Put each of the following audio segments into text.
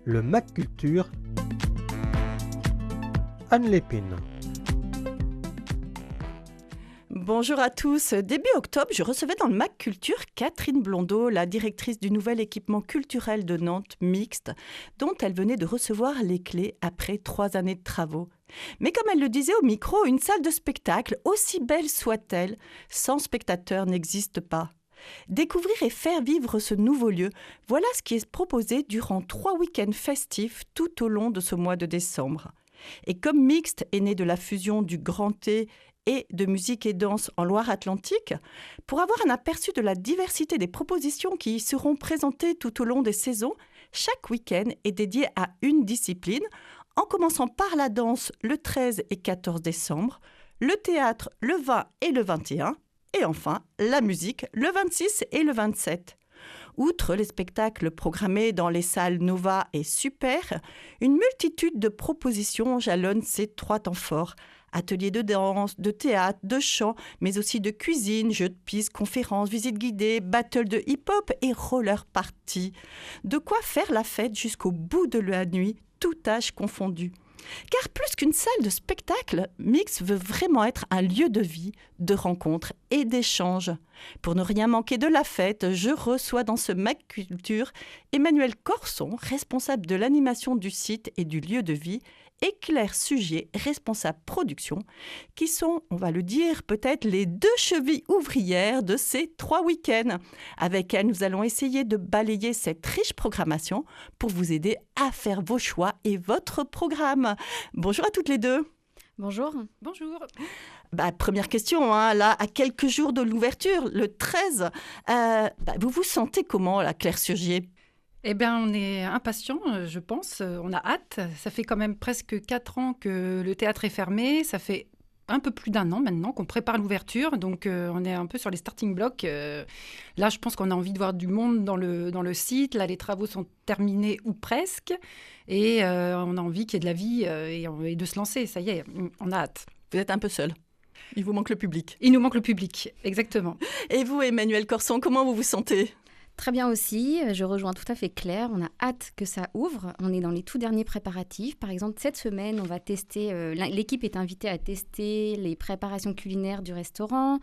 le MAC Culture, Anne Lépine. Bonjour à tous. Début octobre, je recevais dans le MAC Culture Catherine Blondeau, la directrice du nouvel équipement culturel de Nantes, Mixte, dont elle venait de recevoir les clés après 3 années de travaux. Mais comme elle le disait au micro, une salle de spectacle, aussi belle soit-elle, sans spectateurs n'existe pas. Découvrir et faire vivre ce nouveau lieu, voilà ce qui est proposé durant 3 week-ends festifs tout au long de ce mois de décembre. Et comme Mixte est né de la fusion du Grand T et de musique et danse en Loire-Atlantique, pour avoir un aperçu de la diversité des propositions qui y seront présentées tout au long des saisons, chaque week-end est dédié à une discipline, en commençant par la danse le 13 et 14 décembre, le théâtre le 20 et le 21, et enfin la musique le 26 et le 27. Outre les spectacles programmés dans les salles Nova et Super, une multitude de propositions jalonnent ces 3 temps forts. Ateliers de danse, de théâtre, de chant, mais aussi de cuisine, jeux de piste, conférences, visites guidées, battles de hip-hop et roller party. De quoi faire la fête jusqu'au bout de la nuit, tout âge confondu. Car plus qu'une salle de spectacle, Mixte veut vraiment être un lieu de vie, de rencontres et d'échanges. Pour ne rien manquer de la fête, je reçois dans ce MAC Culture Emmanuel Corson, responsable de l'animation du site et du lieu de vie, et Claire Sugier, responsable production, qui sont, on va le dire, peut-être les 2 chevilles ouvrières de ces 3 week-ends. Avec elles, nous allons essayer de balayer cette riche programmation pour vous aider à faire vos choix et votre programme. Bonjour à toutes les 2. Bonjour. Bonjour. Première question, là, à quelques jours de l'ouverture, le 13, vous vous sentez comment, la Claire Sugier ? Eh bien, on est impatients, je pense. On a hâte. Ça fait quand même presque 4 ans que le théâtre est fermé. Ça fait un peu plus d'1 an maintenant qu'on prépare l'ouverture. Donc, on est un peu sur les starting blocks. Là, je pense qu'on a envie de voir du monde dans le site. Là, les travaux sont terminés ou presque. Et on a envie qu'il y ait de la vie et de se lancer. Ça y est, on a hâte. Vous êtes un peu seul. Il vous manque le public. Il nous manque le public, exactement. Et vous, Emmanuel Corson, comment vous vous sentez ? Très bien aussi, je rejoins tout à fait Claire, on a hâte que ça ouvre, on est dans les tout derniers préparatifs. Par exemple, cette semaine, on va tester, l'équipe est invitée à tester les préparations culinaires du restaurant,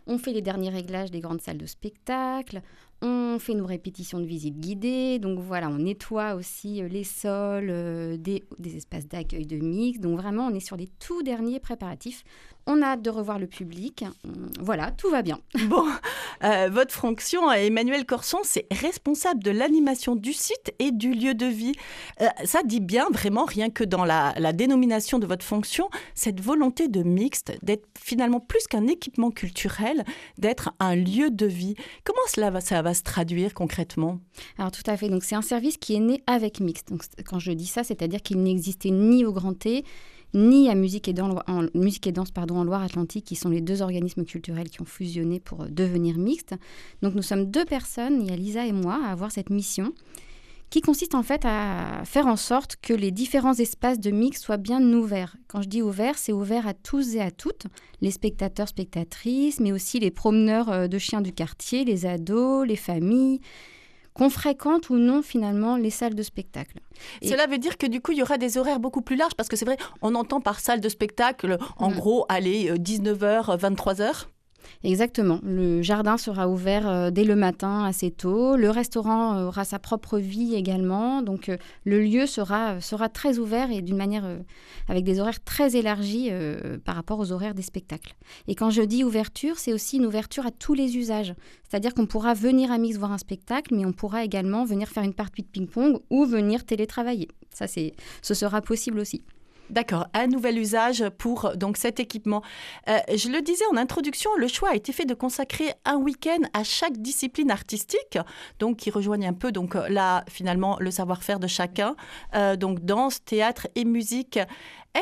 on fait les derniers réglages des grandes salles de spectacle, on fait nos répétitions de visites guidées, donc voilà, on nettoie aussi les sols des espaces d'accueil de Mixte, donc vraiment on est sur les tout derniers préparatifs. On a hâte de revoir le public. Voilà, tout va bien. Bon, votre fonction, Emmanuel Corson, c'est responsable de l'animation du site et du lieu de vie. Ça dit bien, vraiment, rien que dans la dénomination de votre fonction, cette volonté de Mixte, d'être finalement plus qu'un équipement culturel, d'être un lieu de vie. Comment ça va se traduire concrètement ? Alors tout à fait, donc c'est un service qui est né avec Mixte. Donc, quand je dis ça, c'est-à-dire qu'il n'existait ni au Grand T, ni à Musique et Danse en Loire-Atlantique, qui sont les 2 organismes culturels qui ont fusionné pour devenir Mixte. Donc nous sommes 2 personnes, il y a Lisa et moi, à avoir cette mission qui consiste en fait à faire en sorte que les différents espaces de Mixte soient bien ouverts. Quand je dis ouvert, c'est ouvert à tous et à toutes, les spectateurs, spectatrices, mais aussi les promeneurs de chiens du quartier, les ados, les familles, qu'on fréquente ou non finalement les salles de spectacle. Cela veut dire que du coup, il y aura des horaires beaucoup plus larges, parce que c'est vrai, on entend par salle de spectacle, en gros, aller 19h, 23h. Exactement. Le jardin sera ouvert dès le matin assez tôt. Le restaurant aura sa propre vie également. Donc, le lieu sera très ouvert et d'une manière avec des horaires très élargis par rapport aux horaires des spectacles. Et quand je dis ouverture, c'est aussi une ouverture à tous les usages. C'est-à-dire qu'on pourra venir à Mixte voir un spectacle, mais on pourra également venir faire une partie de ping-pong ou venir télétravailler. Ça, ce sera possible aussi. D'accord, un nouvel usage pour donc cet équipement. Je le disais en introduction, le choix a été fait de consacrer un week-end à chaque discipline artistique, donc qui rejoignent un peu donc là finalement le savoir-faire de chacun, donc danse, théâtre et musique.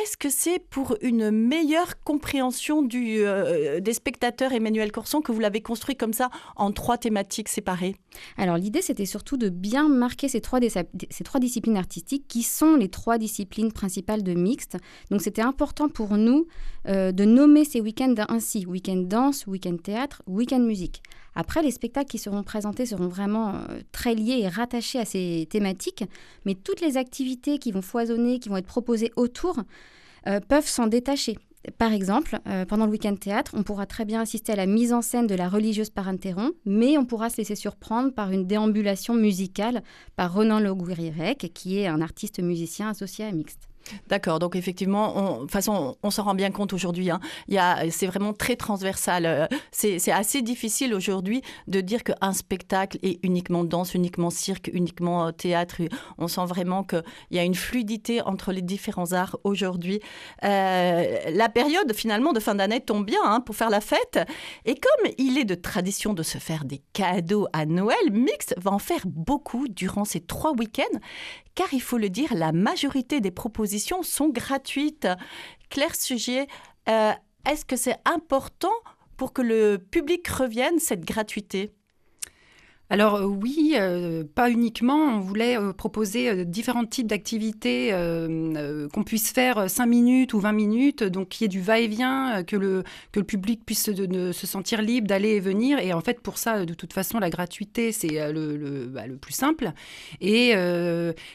Est-ce que c'est pour une meilleure compréhension des spectateurs, Emmanuel Corson, que vous l'avez construit comme ça en 3 thématiques séparées ? Alors l'idée, c'était surtout de bien marquer ces trois disciplines artistiques qui sont les 3 disciplines principales de Mixte. Donc c'était important pour nous de nommer ces week-ends ainsi. Week-end danse, week-end théâtre, week-end musique. Après, les spectacles qui seront présentés seront vraiment très liés et rattachés à ces thématiques, mais toutes les activités qui vont foisonner, qui vont être proposées autour, peuvent s'en détacher. Par exemple, pendant le week-end théâtre, on pourra très bien assister à la mise en scène de la religieuse par Interron, mais on pourra se laisser surprendre par une déambulation musicale par Renan Loguirec, qui est un artiste musicien associé à Mixte. D'accord, donc effectivement, on s'en rend bien compte aujourd'hui. C'est vraiment très transversal. C'est assez difficile aujourd'hui de dire qu'un spectacle est uniquement danse, uniquement cirque, uniquement théâtre. On sent vraiment qu'il y a une fluidité entre les différents arts aujourd'hui. La période finalement de fin d'année tombe bien pour faire la fête. Et comme il est de tradition de se faire des cadeaux à Noël, Mixte va en faire beaucoup durant ces 3 week-ends. Car il faut le dire, la majorité des propositions sont gratuites. Claire Sugier, est-ce que c'est important pour que le public revienne, cette gratuité ? Alors oui, pas uniquement. On voulait proposer différents types d'activités qu'on puisse faire 5 minutes ou 20 minutes, donc qu'il y ait du va-et-vient, que le public puisse se sentir libre d'aller et venir. Et en fait, pour ça, de toute façon, la gratuité, c'est le plus simple. Et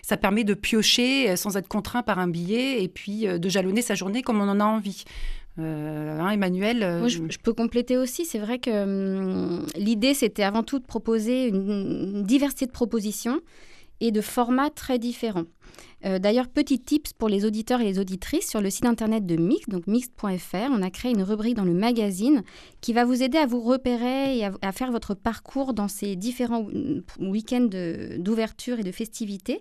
ça permet de piocher sans être contraint par un billet et puis de jalonner sa journée comme on en a envie. Emmanuel Moi, je peux compléter aussi. C'est vrai que l'idée, c'était avant tout de proposer une diversité de propositions et de formats très différents. D'ailleurs, petit tips pour les auditeurs et les auditrices, sur le site internet de Mixte, donc mixte.fr, on a créé une rubrique dans le magazine qui va vous aider à vous repérer et à faire votre parcours dans ces différents week-ends d'ouverture et de festivités.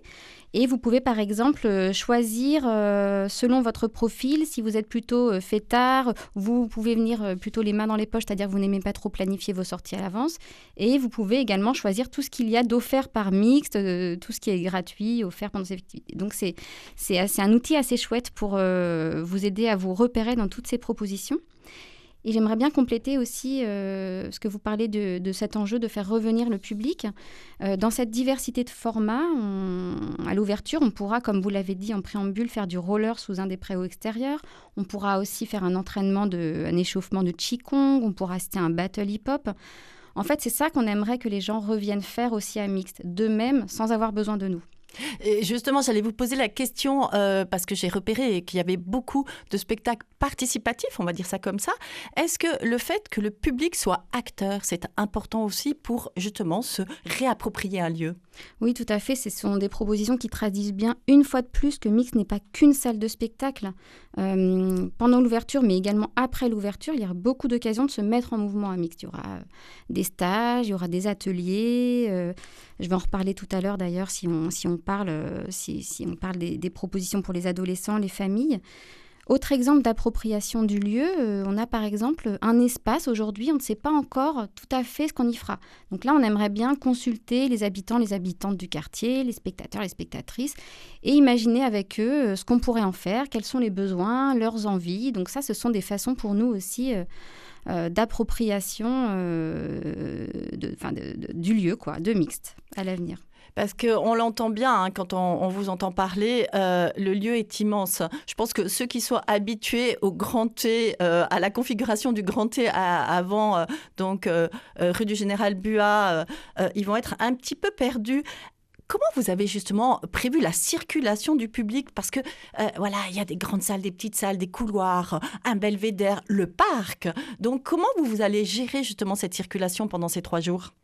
Et vous pouvez par exemple choisir selon votre profil, si vous êtes plutôt fêtard, vous pouvez venir plutôt les mains dans les poches, c'est-à-dire que vous n'aimez pas trop planifier vos sorties à l'avance. Et vous pouvez également choisir tout ce qu'il y a d'offert par Mixte, tout ce qui est gratuit, offert pendant ces activités. Donc c'est un outil assez chouette pour vous aider à vous repérer dans toutes ces propositions. Et j'aimerais bien compléter aussi ce que vous parlez de cet enjeu de faire revenir le public. Dans cette diversité de formats, à l'ouverture, on pourra, comme vous l'avez dit en préambule, faire du roller sous un des préaux extérieurs. On pourra aussi faire un échauffement de Qigong. On pourra assister à un battle hip-hop. En fait, c'est ça qu'on aimerait que les gens reviennent faire aussi à Mixte, d'eux-mêmes, sans avoir besoin de nous. Et justement, j'allais vous poser la question, parce que j'ai repéré qu'il y avait beaucoup de spectacles participatifs, on va dire ça comme ça. Est-ce que le fait que le public soit acteur, c'est important aussi pour justement se réapproprier un lieu ? Oui, tout à fait. Ce sont des propositions qui traduisent bien, une fois de plus, que Mixte n'est pas qu'une salle de spectacle. Pendant l'ouverture, mais également après l'ouverture, il y aura beaucoup d'occasions de se mettre en mouvement à Mixte. Il y aura des stages, il y aura des ateliers. Je vais en reparler tout à l'heure d'ailleurs si on parle des propositions pour les adolescents, les familles. Autre exemple d'appropriation du lieu, on a par exemple un espace aujourd'hui, on ne sait pas encore tout à fait ce qu'on y fera. Donc là, on aimerait bien consulter les habitants, les habitantes du quartier, les spectateurs, les spectatrices, et imaginer avec eux ce qu'on pourrait en faire, quels sont les besoins, leurs envies. Donc ça, ce sont des façons pour nous aussi d'appropriation du lieu, de Mixte à l'avenir. Parce qu'on l'entend bien quand on vous entend parler, le lieu est immense. Je pense que ceux qui sont habitués au grand T, à la configuration du grand T avant, rue du Général Buat, ils vont être un petit peu perdus. Comment vous avez justement prévu la circulation du public ? Parce que il y a des grandes salles, des petites salles, des couloirs, un belvédère, le parc. Donc comment vous allez gérer justement cette circulation pendant ces 3 jours ?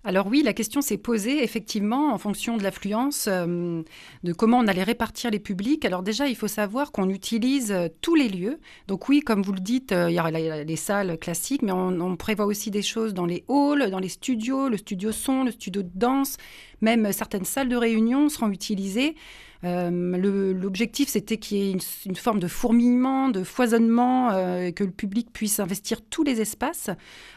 Alors oui, la question s'est posée effectivement en fonction de l'affluence, de comment on allait répartir les publics. Alors déjà, il faut savoir qu'on utilise tous les lieux. Donc oui, comme vous le dites, il y a les salles classiques, mais on prévoit aussi des choses dans les halls, dans les studios, le studio son, le studio de danse. Même certaines salles de réunion seront utilisées. L'objectif, c'était qu'il y ait une forme de fourmillement, de foisonnement, que le public puisse investir tous les espaces,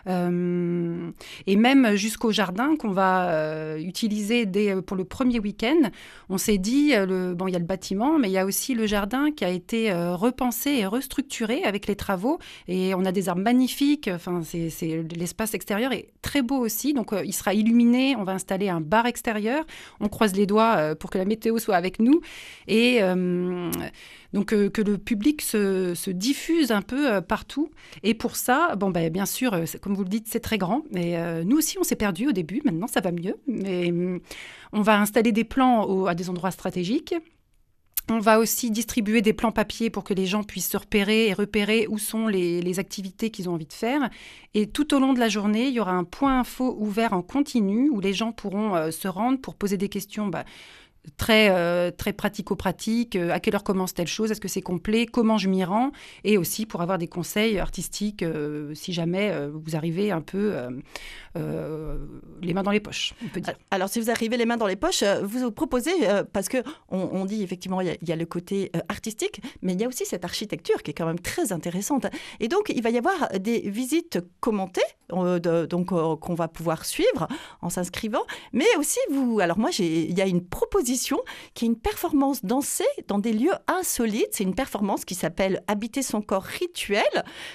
et même jusqu'au jardin qu'on va utiliser pour le premier week-end. On s'est dit, il y a le bâtiment, mais il y a aussi le jardin qui a été repensé et restructuré avec les travaux, et on a des arbres magnifiques. Enfin, l'espace extérieur est très beau aussi, donc il sera illuminé. On va installer un bar extérieur. On croise les doigts pour que la météo soit avec nous. nous. Et donc que le public se diffuse un peu partout. Et pour ça, bien sûr, comme vous le dites, c'est très grand. Mais nous aussi, on s'est perdus au début. Maintenant, ça va mieux. Mais on va installer des plans à des endroits stratégiques. On va aussi distribuer des plans papier pour que les gens puissent se repérer où sont les activités qu'ils ont envie de faire. Et tout au long de la journée, il y aura un point info ouvert en continu où les gens pourront se rendre pour poser des questions très pratico-pratique, à quelle heure commence telle chose, est-ce que c'est complet, comment je m'y rends, et aussi pour avoir des conseils artistiques si jamais vous arrivez un peu les mains dans les poches, on peut dire. Alors si vous arrivez les mains dans les poches, vous proposez, parce qu'on dit effectivement il y a le côté artistique, mais il y a aussi cette architecture qui est quand même très intéressante. Et donc il va y avoir des visites commentées, qu'on va pouvoir suivre en s'inscrivant, mais aussi il y a une proposition qui est une performance dansée dans des lieux insolites. C'est une performance qui s'appelle « Habiter son corps rituel ».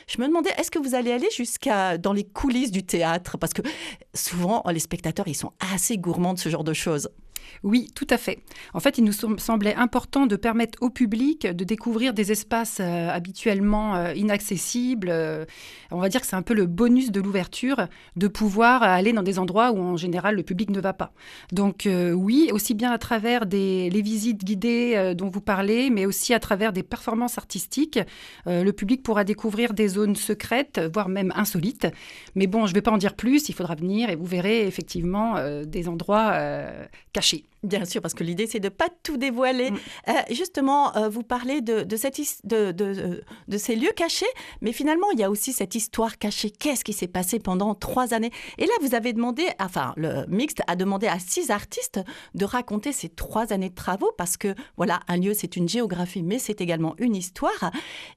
Je me demandais, est-ce que vous allez aller dans les coulisses du théâtre ? Parce que souvent, les spectateurs, ils sont assez gourmands de ce genre de choses. Oui, tout à fait. En fait, il nous semblait important de permettre au public de découvrir des espaces habituellement inaccessibles. On va dire que c'est un peu le bonus de l'ouverture, de pouvoir aller dans des endroits où, en général, le public ne va pas. Donc oui, aussi bien à travers les visites guidées dont vous parlez, mais aussi à travers des performances artistiques, le public pourra découvrir des zones secrètes, voire même insolites. Mais bon, je ne vais pas en dire plus, il faudra venir et vous verrez effectivement des endroits cachés. Bien sûr, parce que l'idée, c'est de ne pas tout dévoiler. Justement, vous parlez de ces lieux cachés, mais finalement, il y a aussi cette histoire cachée. Qu'est-ce qui s'est passé pendant 3 années ? Et là, vous avez le Mixte a demandé à 6 artistes de raconter ces 3 années de travaux, parce que, voilà, un lieu, c'est une géographie, mais c'est également une histoire.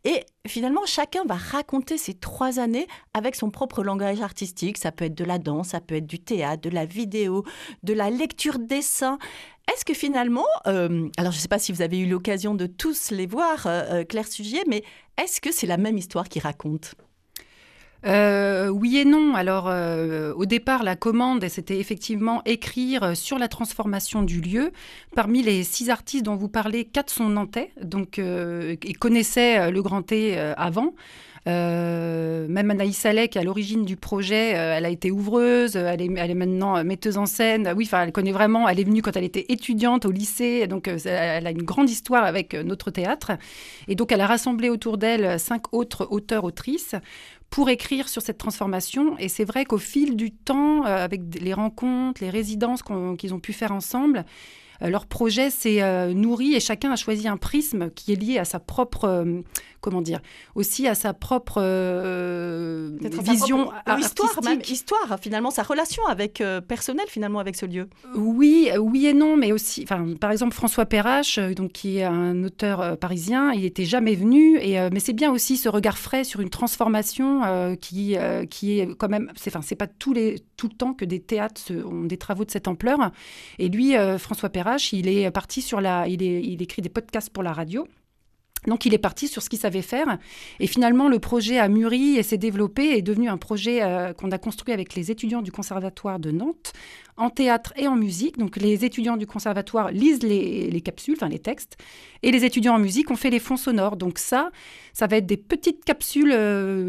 Et finalement, chacun va raconter ces 3 années avec son propre langage artistique. Ça peut être de la danse, ça peut être du théâtre, de la vidéo, de la lecture-dessin. Est-ce que finalement, alors je ne sais pas si vous avez eu l'occasion de tous les voir, Claire Sugier, mais est-ce que c'est la même histoire qu'ils racontent ? Oui et non. Alors, au départ, la commande, c'était effectivement écrire sur la transformation du lieu. Parmi les 6 artistes dont vous parlez, 4 sont nantais, donc ils connaissaient le Grand T avant. Même Anaïs Saleh, qui est à l'origine du projet, elle a été ouvreuse, elle est maintenant metteuse en scène. Oui, elle connaît vraiment, elle est venue quand elle était étudiante au lycée, donc elle a une grande histoire avec notre théâtre. Et donc, elle a rassemblé autour d'elle 5 autres auteurs-autrices pour écrire sur cette transformation. Et c'est vrai qu'au fil du temps, avec les rencontres, les résidences qu'ils ont pu faire ensemble, leur projet s'est nourri et chacun a choisi un prisme qui est lié à sa propre, aussi à sa propre vision artistique. Histoire, finalement, sa relation personnelle, finalement, avec ce lieu. Oui et non, mais aussi, par exemple, François Perrache, qui est un auteur parisien, il n'était jamais venu, mais c'est bien aussi ce regard frais sur une transformation qui est quand même, c'est pas tout le temps que des théâtres ont des travaux de cette ampleur. Et lui, François Perrache, il est parti il écrit des podcasts pour la radio. Donc, il est parti sur ce qu'il savait faire. Et finalement, le projet a mûri et s'est développé et est devenu un projet qu'on a construit avec les étudiants du Conservatoire de Nantes, en théâtre et en musique. Donc, les étudiants du Conservatoire lisent les capsules, les textes, et les étudiants en musique ont fait les fonds sonores. Donc ça va être des petites capsules,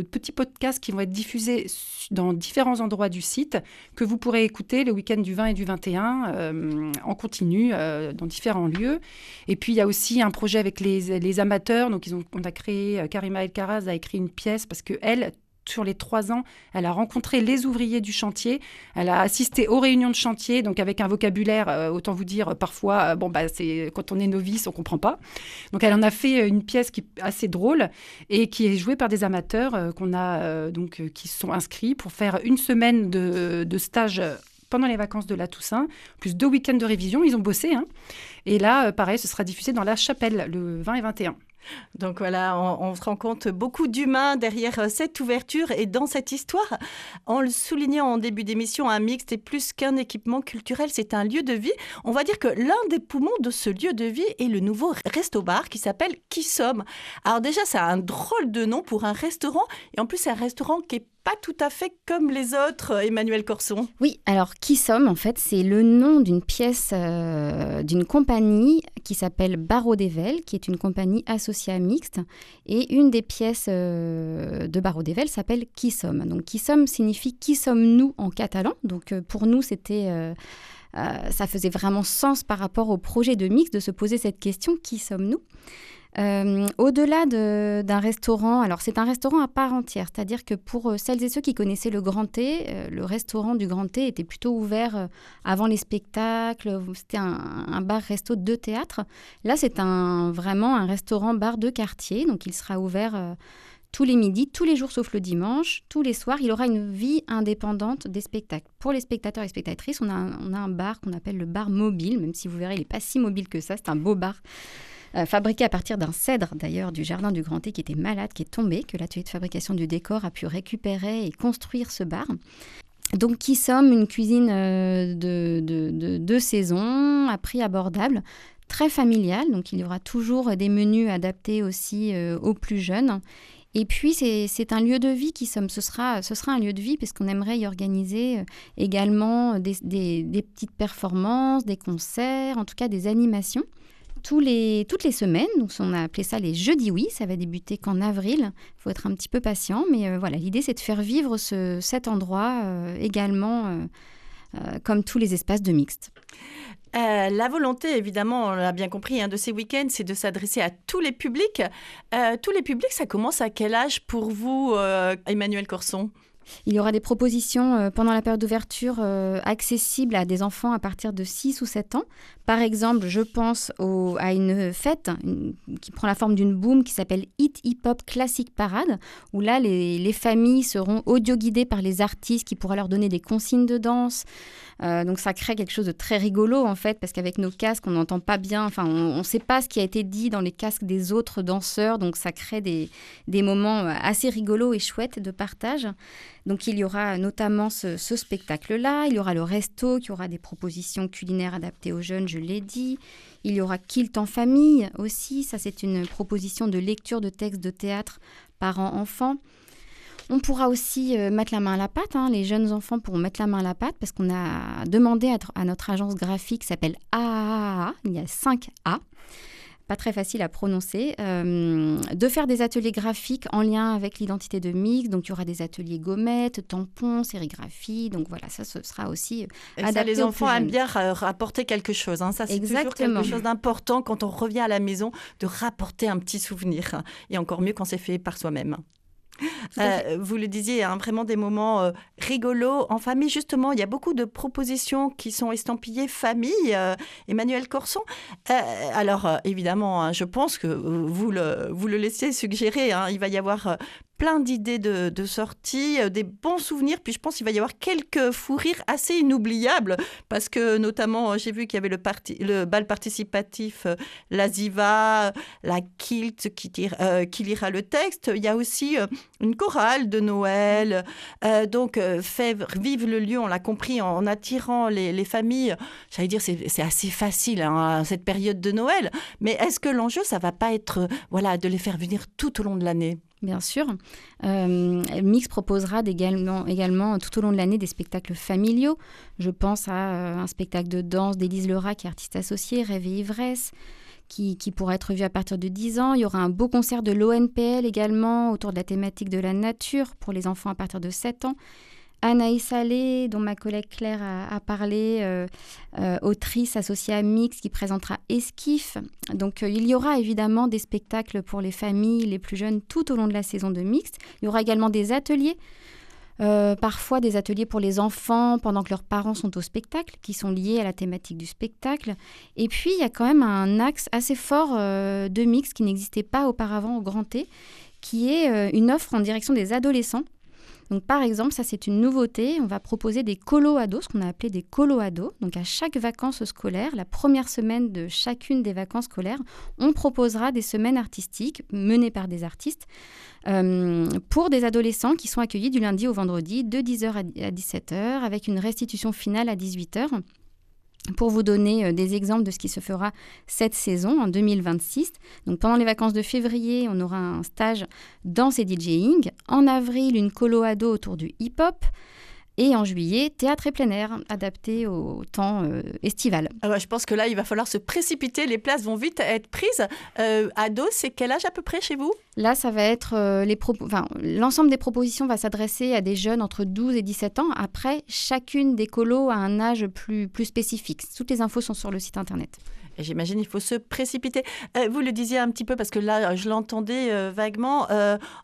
petits podcasts qui vont être diffusés dans différents endroits du site, que vous pourrez écouter le week-end du 20 et du 21 en continu dans différents lieux. Et puis, il y a aussi un projet avec les amateurs. Donc, on a créé, Karima El-Karaz a écrit une pièce parce qu'elle, sur les 3 ans, elle a rencontré les ouvriers du chantier, elle a assisté aux réunions de chantier, donc avec un vocabulaire, autant vous dire, parfois, c'est, quand on est novice, on ne comprend pas. Donc elle en a fait une pièce qui est assez drôle et qui est jouée par des amateurs qui se sont inscrits pour faire une semaine de stage pendant les vacances de la Toussaint, plus 2 week-ends de révision, ils ont bossé. Et là, pareil, ce sera diffusé dans la Chapelle le 20 et 21. Donc voilà, on se rend compte beaucoup d'humains derrière cette ouverture et dans cette histoire. En le soulignant en début d'émission, un mixte est plus qu'un équipement culturel, c'est un lieu de vie. On va dire que l'un des poumons de ce lieu de vie est le nouveau resto-bar qui s'appelle Qui Sommes. Alors déjà, ça a un drôle de nom pour un restaurant et en plus c'est un restaurant qui est pas tout à fait comme les autres, Emmanuelle Corson. Oui, alors Qui sommes, en fait, c'est le nom d'une pièce d'une compagnie qui s'appelle Barreau d'Evel, qui est une compagnie associée à Mixte. Et une des pièces de Barreau d'Evel s'appelle Qui sommes. Donc Qui sommes signifie Qui sommes-nous en catalan. Donc pour nous, ça faisait vraiment sens par rapport au projet de Mixte de se poser cette question, qui sommes-nous ? Au-delà d'un restaurant, alors c'est un restaurant à part entière, c'est-à-dire que pour celles et ceux qui connaissaient le Grand T, le restaurant du Grand T était plutôt ouvert avant les spectacles, c'était un bar-resto de théâtre. Là, c'est vraiment un restaurant-bar de quartier, donc il sera ouvert tous les midis, tous les jours sauf le dimanche, tous les soirs. Il aura une vie indépendante des spectacles. Pour les spectateurs et spectatrices, on a un bar qu'on appelle le bar mobile, même si vous verrez, il n'est pas si mobile que ça, c'est un beau bar. Fabriqué à partir d'un cèdre d'ailleurs du jardin du Grand T qui était malade, qui est tombé, que l'atelier de fabrication du décor a pu récupérer et construire ce bar. Donc Qui sommes, une cuisine de saison, à prix abordable, très familiale, donc il y aura toujours des menus adaptés aussi aux plus jeunes. Et puis c'est un lieu de vie Qui sommes, ce sera un lieu de vie puisqu'on aimerait y organiser également des petites performances, des concerts, en tout cas des animations. Toutes les semaines, donc on a appelé ça les Jeudis Oui, ça va débuter qu'en avril, il faut être un petit peu patient, mais voilà, l'idée c'est de faire vivre cet endroit également comme tous les espaces de Mixte. La volonté, évidemment, on l'a bien compris, de ces week-ends, c'est de s'adresser à tous les publics. Tous les publics, ça commence à quel âge pour vous, Emmanuelle Corson ? Il y aura des propositions pendant la période d'ouverture accessibles à des enfants à partir de 6 ou 7 ans. Par exemple, je pense à une fête qui prend la forme d'une boom qui s'appelle Hit Hip Hop Classic Parade, où là, les familles seront audio-guidées par les artistes qui pourraient leur donner des consignes de danse. Donc ça crée quelque chose de très rigolo en fait, parce qu'avec nos casques, on n'entend pas bien, enfin on ne sait pas ce qui a été dit dans les casques des autres danseurs, donc ça crée des moments assez rigolos et chouettes de partage. Donc il y aura notamment ce spectacle-là, il y aura le resto qui aura des propositions culinaires adaptées aux jeunes, je l'ai dit. Il y aura Kilt en famille aussi, ça c'est une proposition de lecture de textes de théâtre parents-enfants. On pourra aussi mettre la main à la pâte, les jeunes enfants pourront mettre la main à la pâte parce qu'on a demandé à notre agence graphique qui s'appelle AAA, il y a 5 A, pas très facile à prononcer, de faire des ateliers graphiques en lien avec l'identité de Mixte. Donc il y aura des ateliers gommettes, tampons, sérigraphie, donc voilà, ça ce sera aussi adapté ça, les aux enfants plus aiment jeunes. bien rapporter quelque chose, ça c'est toujours quelque chose d'important quand on revient à la maison, de rapporter un petit souvenir, et encore mieux quand c'est fait par soi-même. Vous le disiez, vraiment des moments rigolos en famille. Justement, il y a beaucoup de propositions qui sont estampillées famille. Emmanuelle Corson. Alors, évidemment, je pense que vous le laissez suggérer. Il va y avoir plein d'idées de sorties, des bons souvenirs. Puis je pense qu'il va y avoir quelques fous rires assez inoubliables. Parce que notamment, j'ai vu qu'il y avait le bal participatif, la Ziva, la Kilt qui lira le texte. Il y a aussi une chorale de Noël. Donc, fait vivre le lieu, on l'a compris, en attirant les familles. J'allais dire, c'est assez facile, cette période de Noël. Mais est-ce que l'enjeu, ça ne va pas être de les faire venir tout au long de l'année ? Bien sûr. Mixte proposera également tout au long de l'année des spectacles familiaux. Je pense à un spectacle de danse d'Élise Lerat, qui est artiste associée, Rêve et Ivresse, qui pourra être vu à partir de 10 ans. Il y aura un beau concert de l'ONPL également autour de la thématique de la nature pour les enfants à partir de 7 ans. Anaïs Allais, dont ma collègue Claire a parlé, autrice associée à Mixte, qui présentera Esquif. Donc il y aura évidemment des spectacles pour les familles, les plus jeunes, tout au long de la saison de Mixte. Il y aura également des ateliers, parfois des ateliers pour les enfants pendant que leurs parents sont au spectacle, qui sont liés à la thématique du spectacle. Et puis il y a quand même un axe assez fort de Mixte qui n'existait pas auparavant au Grand T, qui est une offre en direction des adolescents. Donc, par exemple, ça c'est une nouveauté, on va proposer des colo-ados, ce qu'on a appelé des colo-ados. Donc à chaque vacances scolaires, la première semaine de chacune des vacances scolaires, on proposera des semaines artistiques menées par des artistes pour des adolescents qui sont accueillis du lundi au vendredi de 10h à 17h avec une restitution finale à 18h. pour vous donner des exemples de ce qui se fera cette saison, en 2026. Donc, pendant les vacances de février, on aura un stage danse et DJing. En avril, une colo ado autour du hip-hop. Et en juillet, théâtre et plein air, adapté au temps estival. Je pense que là, il va falloir se précipiter. Les places vont vite être prises. Ado, c'est quel âge à peu près chez vous ? Là, ça va être l'ensemble des propositions va s'adresser à des jeunes entre 12 et 17 ans. Après, chacune des colos a un âge plus spécifique. Toutes les infos sont sur le site internet. Et j'imagine il faut se précipiter. Vous le disiez un petit peu, parce que là, je l'entendais vaguement.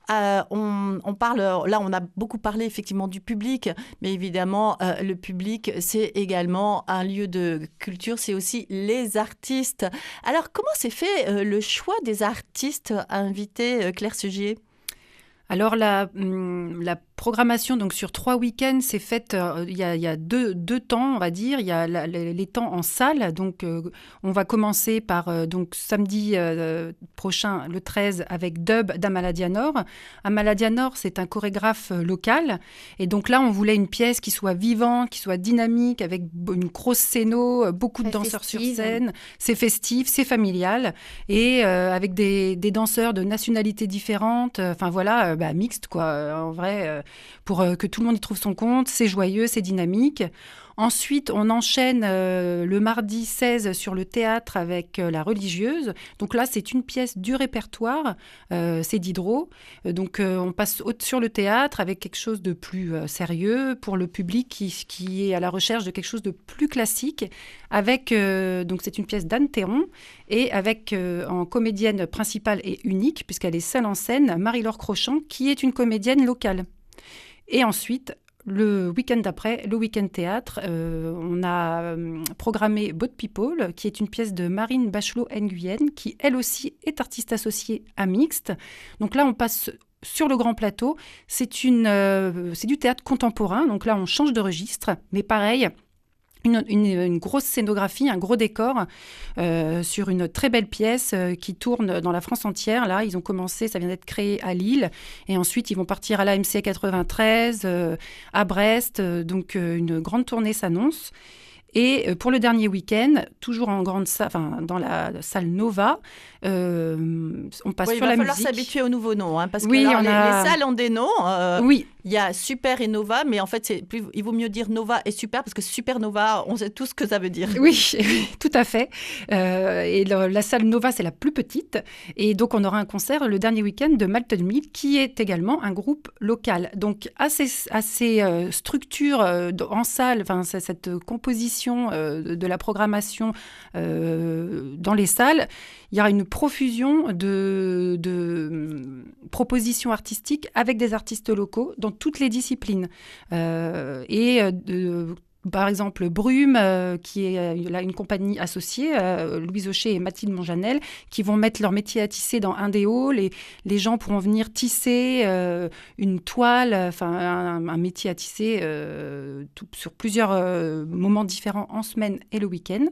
On parle, là, on a beaucoup parlé effectivement du public, mais évidemment, le public, c'est également un lieu de culture, c'est aussi les artistes. Alors, comment s'est fait le choix des artistes invités, Claire Sugier ? Alors, la programmation donc sur 3 week-ends s'est faite, il y a deux temps, on va dire. Il y a les temps en salle. Donc, on va commencer par donc, samedi prochain, le 13, avec Dub d'Amaladianor. Amaladianor, c'est un chorégraphe local. Et donc là, on voulait une pièce qui soit vivante, qui soit dynamique, avec une grosse scéno, beaucoup de danseurs sur scène. C'est festif, c'est familial. Et avec des danseurs de nationalités différentes. Enfin, voilà, mixte, quoi. En vrai, pour que tout le monde y trouve son compte. C'est joyeux, c'est dynamique. Ensuite, on enchaîne le mardi 16 sur le théâtre avec La Religieuse. Donc là, c'est une pièce du répertoire, c'est Diderot. Donc on passe sur le théâtre avec quelque chose de plus sérieux pour le public qui est à la recherche de quelque chose de plus classique. Donc c'est une pièce d'Anne Théron et avec en comédienne principale et unique, puisqu'elle est seule en scène, Marie-Laure Crochant, qui est une comédienne locale. Et ensuite, le week-end d'après, le week-end théâtre, on a programmé Boat People, qui est une pièce de Marine Bachelot-Nguyen, qui elle aussi est artiste associée à Mixte. Donc là, on passe sur le grand plateau. C'est du théâtre contemporain, donc là, on change de registre, mais pareil, une grosse scénographie, un gros décor sur une très belle pièce qui tourne dans la France entière. Là, ils ont commencé, ça vient d'être créé à Lille. Et ensuite, ils vont partir à l'AMC 93, à Brest. Donc, une grande tournée s'annonce. Et pour le dernier week-end, toujours dans la salle Nova, on passe sur la musique. Il va falloir s'habituer au nouveau nom, parce que les salles ont des noms. Oui. Il y a Super et Nova, mais en fait, il vaut mieux dire Nova et Super, parce que Supernova, on sait tout ce que ça veut dire. Oui, tout à fait. Et la salle Nova, c'est la plus petite. Et donc, on aura un concert le dernier week-end de Malton Mill, qui est également un groupe local. Donc, à ces structures en salle, cette composition de la programmation dans les salles, il y aura une profusion de propositions artistiques avec des artistes locaux dans toutes les disciplines. Par exemple, Brume, qui est là une compagnie associée, Louise Aucher et Mathilde Monjanel, qui vont mettre leur métier à tisser dans un des halls. Et les gens pourront venir tisser une toile, un métier à tisser sur plusieurs moments différents en semaine et le week-end.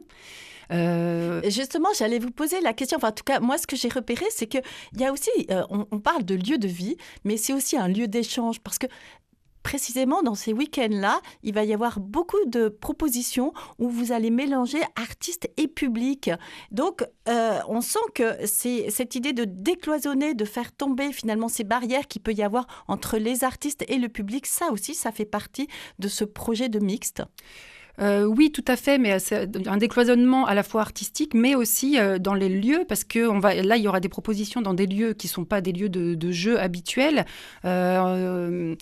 Justement, j'allais vous poser la question. En tout cas, moi, ce que j'ai repéré, c'est qu'il y a aussi, on parle de lieu de vie, mais c'est aussi un lieu d'échange, parce que précisément dans ces week-ends-là, il va y avoir beaucoup de propositions où vous allez mélanger artistes et public. Donc, on sent que c'est cette idée de décloisonner, de faire tomber finalement ces barrières qu'il peut y avoir entre les artistes et le public. Ça aussi, ça fait partie de ce projet de Mixte. Oui, tout à fait, mais c'est un décloisonnement à la fois artistique, mais aussi dans les lieux, parce que là, il y aura des propositions dans des lieux qui ne sont pas des lieux de jeu habituels. Les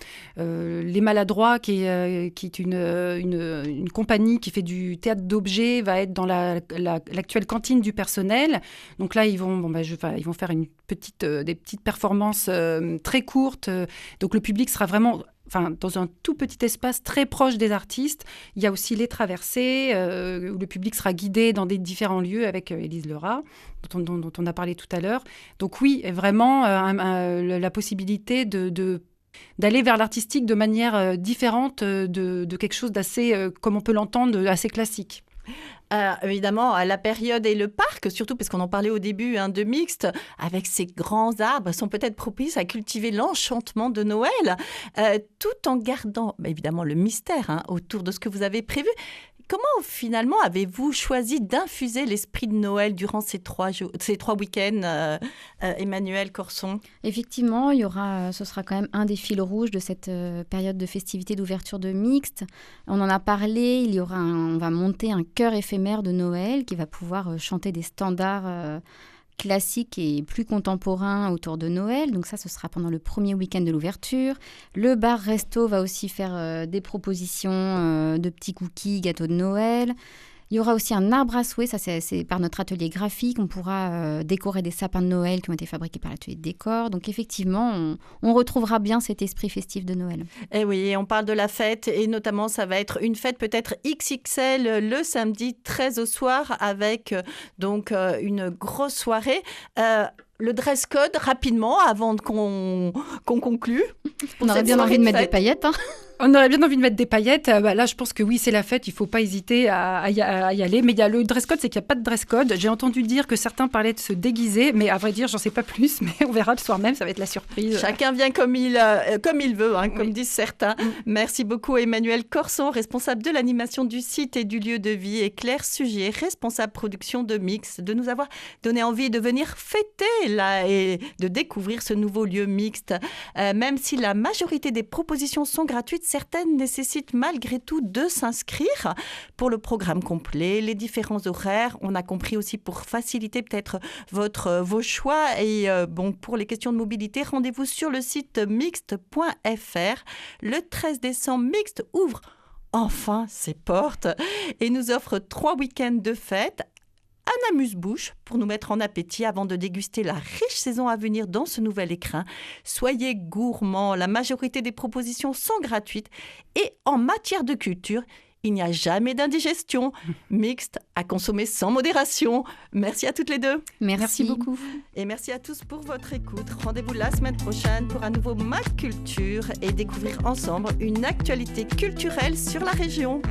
Maladroits, qui est une compagnie qui fait du théâtre d'objets, va être dans l'actuelle cantine du personnel. Donc là, ils vont faire des petites performances très courtes. Donc le public sera vraiment dans un tout petit espace très proche des artistes. Il y a aussi les traversées, où le public sera guidé dans des différents lieux avec Élise Lerat, dont on a parlé tout à l'heure. Donc oui, vraiment la possibilité d'aller vers l'artistique de manière différente de quelque chose d'assez, comme on peut l'entendre, assez classique. Évidemment, la période et le parc, surtout parce qu'on en parlait au début de Mixte, avec ces grands arbres, sont peut-être propices à cultiver l'enchantement de Noël, tout en gardant évidemment le mystère autour de ce que vous avez prévu. comment finalement avez-vous choisi d'infuser l'esprit de Noël durant ces 3 week-ends, Emmanuelle Corson? Effectivement, ce sera quand même un des fils rouges de cette période de festivités d'ouverture de Mixte. On en a parlé, on va monter un chœur éphémère de Noël qui va pouvoir chanter des standards classiques et plus contemporains autour de Noël. Donc ça, ce sera pendant le premier week-end de l'ouverture. Le bar-resto va aussi faire des propositions de petits cookies, gâteaux de Noël. Il y aura aussi un arbre à souhait, ça c'est par notre atelier graphique. On pourra décorer des sapins de Noël qui ont été fabriqués par l'atelier de décor. Donc effectivement, on retrouvera bien cet esprit festif de Noël. Et oui, on parle de la fête et notamment ça va être une fête peut-être XXL le samedi 13 au soir avec donc une grosse soirée. Le dress code, rapidement, avant qu'on conclue. On aurait bien envie de mettre des paillettes. On aurait bien envie de mettre des paillettes. Là, je pense que oui, c'est la fête. Il ne faut pas hésiter à y aller. Mais il y a le dress code, c'est qu'il n'y a pas de dress code. J'ai entendu dire que certains parlaient de se déguiser. Mais à vrai dire, j'en sais pas plus. Mais on verra le soir même. Ça va être la surprise. Chacun vient comme il veut, comme disent certains. Merci beaucoup, Emmanuelle Corson, responsable de l'animation du site et du lieu de vie. Et Claire Sugier, responsable production de Mixte, de nous avoir donné envie de venir fêter là et de découvrir ce nouveau lieu mixte. Même si la majorité des propositions sont gratuites, certaines nécessitent malgré tout de s'inscrire pour le programme complet, les différents horaires. On a compris aussi pour faciliter peut-être vos choix. Et pour les questions de mobilité, rendez-vous sur le site mixte.fr. Le 13 décembre, Mixte ouvre enfin ses portes et nous offre 3 week-ends de fête. Un amuse-bouche pour nous mettre en appétit avant de déguster la riche saison à venir dans ce nouvel écrin. Soyez gourmands, la majorité des propositions sont gratuites et en matière de culture, il n'y a jamais d'indigestion. Mixte à consommer sans modération. Merci à toutes les deux. Merci beaucoup. Et merci à tous pour votre écoute. Rendez-vous la semaine prochaine pour un nouveau Mac Culture et découvrir ensemble une actualité culturelle sur la région.